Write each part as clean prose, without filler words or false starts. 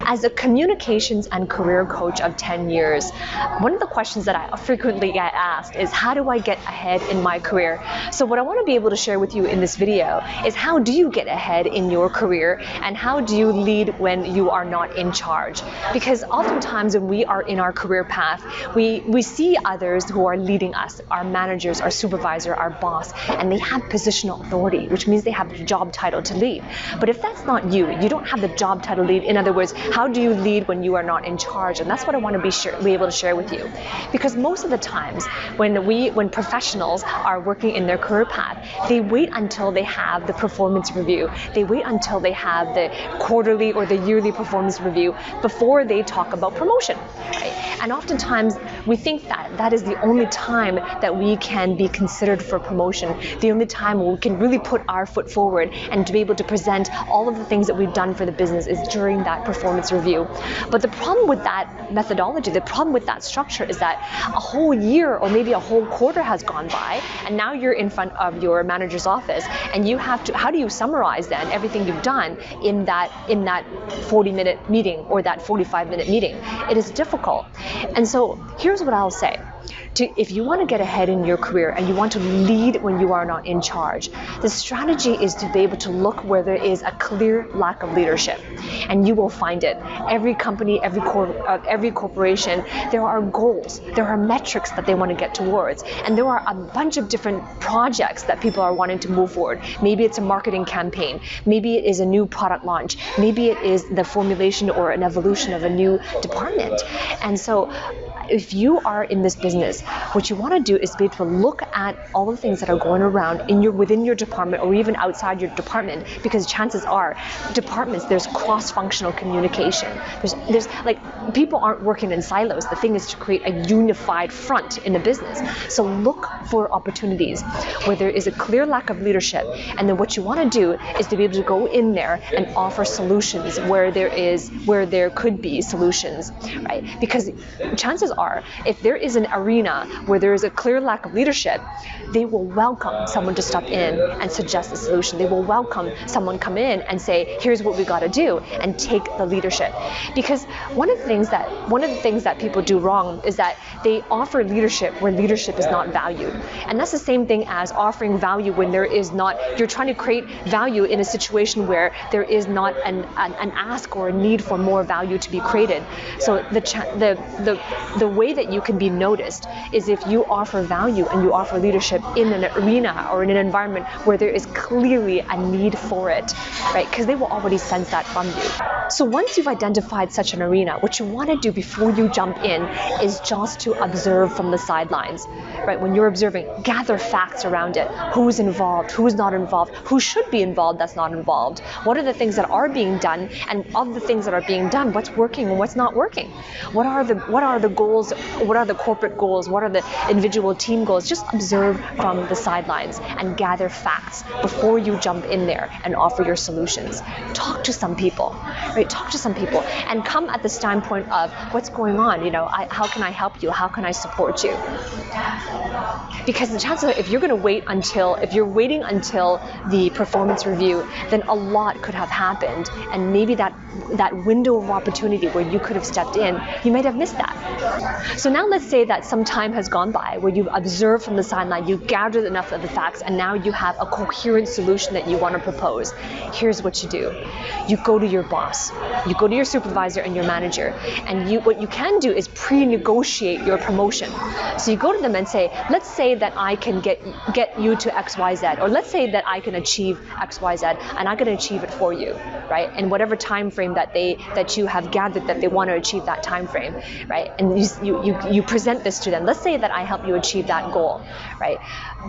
As a communications and career coach of 10 years, one of the questions that I frequently get asked is, how do I get ahead in my career? So what I want to be able to share with you in this video is, how do you get ahead in your career, and how do you lead when you are not in charge? Because oftentimes when we are in our career path, we see others who are leading us, our managers, our supervisor, our boss, and they have positional authority, which means they have the job title to lead. But if that's not you, you don't have the job title to lead. In other words, how do you lead when you are not in charge? And that's what I want to be able to share with you. Because most of the times when professionals are working in their career path, they wait until they have the performance review. They wait until they have the quarterly or the yearly performance review before they talk about promotion. Right? And oftentimes we think that that is the only time that we can be considered for promotion, the only time we can really put our foot forward and to be able to present all of the things that we've done for the business is during that performance review. But the problem with that methodology, the problem with that structure is that a whole year or maybe a whole quarter has gone by, and now you're in front of your manager's office, and you have to, how do you summarize then everything you've done in that 40-minute meeting or that 45-minute meeting? It is difficult. And so here's what I'll say. If you want to get ahead in your career and you want to lead when you are not in charge, the strategy is to be able to look where there is a clear lack of leadership, and you will find it. Every company, every corporation, there are goals, there are metrics that they want to get towards, and there are a bunch of different projects that people are wanting to move forward. Maybe it's a marketing campaign, maybe it is a new product launch, maybe it is the formulation or an evolution of a new department. And so if you are in this business, what you want to do is be able to look at all the things that are going around within your department or even outside your department, because chances are departments, there's cross-functional communication. There's like, people aren't working in silos. The thing is to create a unified front in the business. So look for opportunities where there is a clear lack of leadership, and then what you want to do is to be able to go in there and offer solutions where there could be solutions, right? Because chances are, if there is an arena where there is a clear lack of leadership, they will welcome someone to step in and suggest a solution. They will welcome someone come in and say, here's what we got to do, and take the leadership. Because one of the things that people do wrong is that they offer leadership where leadership is not valued. And that's the same thing as offering value when there is not. You're trying to create value in a situation where there is not an ask or a need for more value to be created. So the way that you can be noticed is if you offer value and you offer leadership in an arena or in an environment where there is clearly a need for it, right? Because they will already sense that from you. So once you've identified such an arena, what you want to do before you jump in is just to observe from the sidelines, right? When you're observing, gather facts around it. Who's involved? Who's not involved? Who should be involved that's not involved? What are the things that are being done? And of the things that are being done, what's working and what's not working? What are the goals? What are the corporate goals? What are the individual team goals? Just observe from the sidelines and gather facts before you jump in there and offer your solutions. Talk to some people, right? Talk to some people and come at the standpoint of what's going on. How can I help you? How can I support you? Because the chances are, if you're waiting until the performance review, then a lot could have happened, and maybe that window of opportunity where you could have stepped in, you might have missed that. So now let's say that some time has gone by where you've observed from the sideline, you've gathered enough of the facts, and now you have a coherent solution that you want to propose. Here's what you do. You go to your boss, you go to your supervisor and your manager, and what you can do is pre-negotiate your promotion. So you go to them and say, let's say that I can get you to XYZ, or let's say that I can achieve XYZ, and I can achieve it for you, right? And whatever time frame that you have gathered that they want to achieve that time frame, right? And you present this to them. Let's say that I help you achieve that goal, right?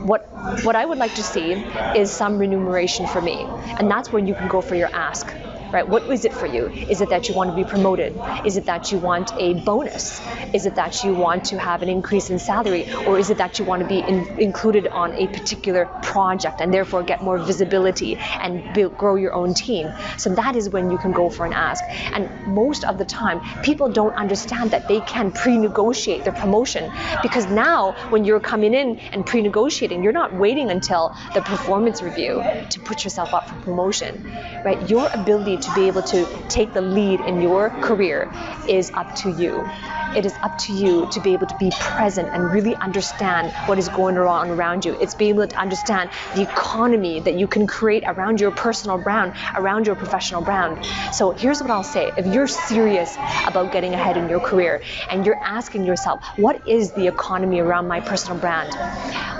What I would like to see is some remuneration for me, and that's where you can go for your ask. right? What is it for you? Is it that you want to be promoted? Is it that you want a bonus? Is it that you want to have an increase in salary? Or is it that you want to be included on a particular project and therefore get more visibility and grow your own team? So that is when you can go for an ask. And most of the time, people don't understand that they can pre-negotiate their promotion, because now when you're coming in and pre-negotiating, you're not waiting until the performance review to put yourself up for promotion, right? Your ability to be able to take the lead in your career is up to you. It is up to you to be able to be present and really understand what is going on around you. It's being able to understand the economy that you can create around your personal brand, around your professional brand. So here's what I'll say. If you're serious about getting ahead in your career and you're asking yourself, what is the economy around my personal brand?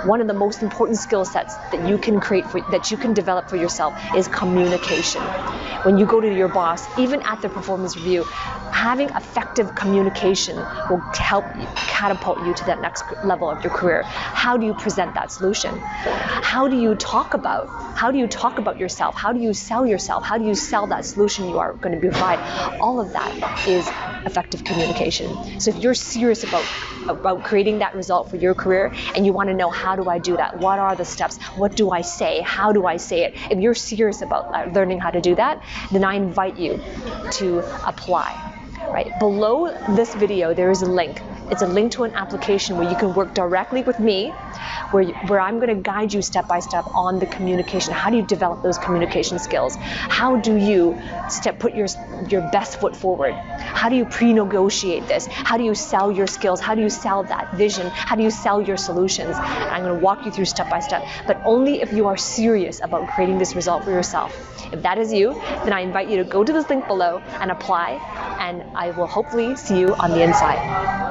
One of the most important skill sets that you can that you can develop for yourself is communication. When you go to your boss, even at the performance review, having effective communication will help catapult you to that next level of your career. How do you present that solution? How do you talk about yourself? How do you sell yourself? How do you sell that solution you are going to provide? All of that is effective communication. So if you're serious about creating that result for your career and you want to know, how do I do that? What are the steps? What do I say? How do I say it? If you're serious about learning how to do that, then I invite you to apply. Right below this video, there is a link. It's a link to an application where you can work directly with me, where I'm going to guide you step by step on the communication. How do you develop those communication skills? How do you put your best foot forward? How do you pre-negotiate this? How do you sell your skills? How do you sell that vision? How do you sell your solutions? And I'm going to walk you through step by step, but only if you are serious about creating this result for yourself. If that is you, then I invite you to go to this link below and apply, and I will hopefully see you on the inside.